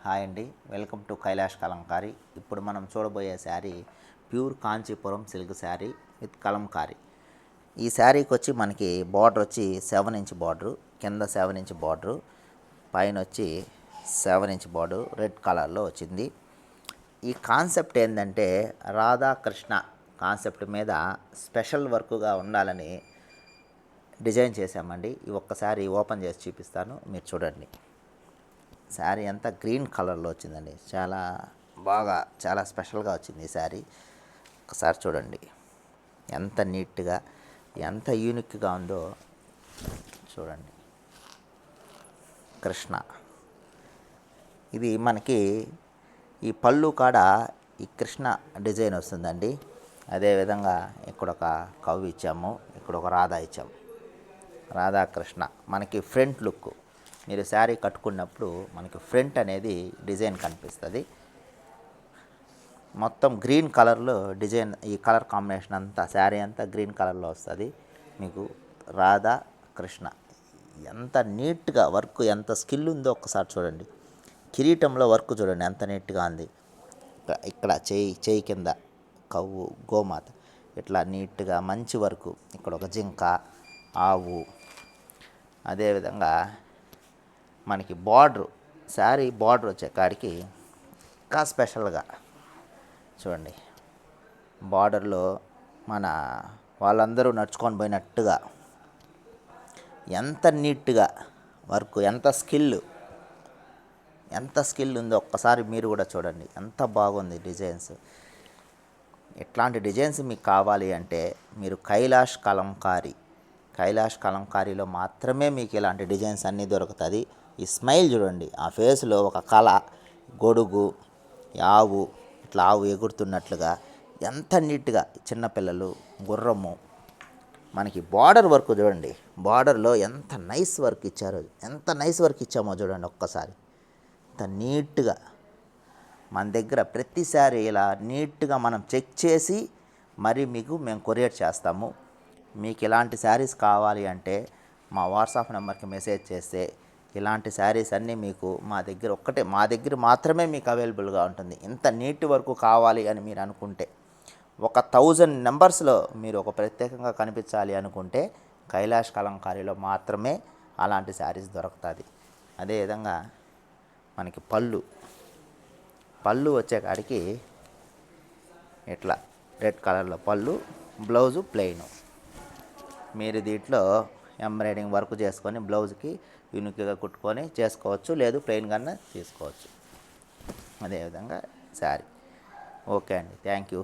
Hi అండి, welcome to Kailash Kalamkari. ఇప్పుడు మనం చూడబోయే sari pure Kanchipuram silk sari with Kalamkari. ఈ శారీకి వచ్చి మనకి బార్డర్ వచ్చి 7 ఇంచ్ బార్డరు, కింద 7 ఇంచ్ బార్డరు, పైన వచ్చి 7 ఇంచ్ బార్డర్ రెడ్ కలర్లో వచ్చింది. ఈ కాన్సెప్ట్ ఏంటంటే రాధాకృష్ణ కాన్సెప్ట్ మీద స్పెషల్ వర్క్గా ఉండాలని డిజైన్ చేశామండి. ఈ ఒక్కసారి ఓపెన్ చేసి చూపిస్తాను, మీరు చూడండి. శారీ అంతా గ్రీన్ కలర్లో వచ్చిందండి. చాలా స్పెషల్గా వచ్చింది ఈ శారీ. ఒకసారి చూడండి ఎంత నీట్గా, ఎంత యూనిక్గా ఉందో చూడండి. కృష్ణ ఇది మనకి ఈ పళ్ళు కాడ ఈ కృష్ణ డిజైన్ వస్తుందండి. అదేవిధంగా ఇక్కడ ఒక కవ్వు ఇచ్చాము, ఇక్కడ ఒక రాధా ఇచ్చాము. రాధాకృష్ణ మనకి ఫ్రంట్ లుక్, మీరు శారీ కట్టుకున్నప్పుడు మనకి ఫ్రంట్ అనేది డిజైన్ కనిపిస్తుంది. మొత్తం గ్రీన్ కలర్లో డిజైన్, ఈ కలర్ కాంబినేషన్ అంతా శారీ అంతా గ్రీన్ కలర్లో వస్తుంది. మీకు రాధా కృష్ణ ఎంత నీట్గా వర్క్, ఎంత స్కిల్ ఉందో ఒక్కసారి చూడండి. కిరీటంలో వర్క్ చూడండి ఎంత నీట్గా ఉంది. ఇక్కడ చేయి కింద కవ్వు గోమాత, ఇట్లా నీట్గా మంచి వర్క్. ఇక్కడ ఒక జింక, ఆవు. అదేవిధంగా మనకి బార్డరు, శారీ బార్డర్ వచ్చే కాడికి ఇంకా స్పెషల్గా చూడండి. బార్డర్లో మన వాళ్ళందరూ నడుచుకొని పోయినట్టుగా ఎంత నీట్గా వర్క్, ఎంత స్కిల్ ఉందో ఒక్కసారి మీరు కూడా చూడండి. ఎంత బాగుంది డిజైన్స్. ఇట్లాంటి డిజైన్స్ మీకు కావాలి అంటే మీరు కైలాష్ కలంకారీలో మాత్రమే మీకు ఇలాంటి డిజైన్స్ అన్నీ దొరుకుతుంది. ఈ స్మైల్ చూడండి, ఆ ఫేస్లో ఒక కళ, గొడుగు, ఆవు, ఇట్లా ఆవు ఎగురుతున్నట్లుగా ఎంత నీట్గా, చిన్నపిల్లలు, గుర్రము. మనకి బార్డర్ వర్క్ చూడండి, బార్డర్లో ఎంత నైస్ వర్క్ ఇచ్చామో చూడండి ఒక్కసారి. ఎంత నీట్గా మన దగ్గర ప్రతిసారి ఇలా నీట్గా మనం చెక్ చేసి మరి మేము కొరియర్ చేస్తాము. మీకు ఇలాంటి శారీస్ కావాలి అంటే మా వాట్సాప్ నెంబర్కి మెసేజ్ చేస్తే ఇలాంటి శారీస్ అన్నీ మీకు మా దగ్గర మాత్రమే మీకు అవైలబుల్గా ఉంటుంది. ఇంత నీట్ వర్క్ కావాలి అని మీరు అనుకుంటే, 1000 నెంబర్స్లో మీరు ఒక ప్రత్యేకంగా కనిపించాలి అనుకుంటే కైలాష్ కలంకారీలో మాత్రమే అలాంటి శారీస్ దొరుకుతుంది. అదేవిధంగా మనకి పళ్ళు వచ్చే కాడికి ఇట్లా రెడ్ కలర్లో పళ్ళు, బ్లౌజు ప్లెయిన్. మీరు దీంట్లో ఎంబ్రాయిడింగ్ వర్క్ చేసుకొని బ్లౌజ్కి యూనిక్గా కుట్టుకొని చేసుకోవచ్చు, లేదు ప్లెయిన్ కన్నా తీసుకోవచ్చు. అదేవిధంగా శారీ. ఓకే అండి, థ్యాంక్ యూ.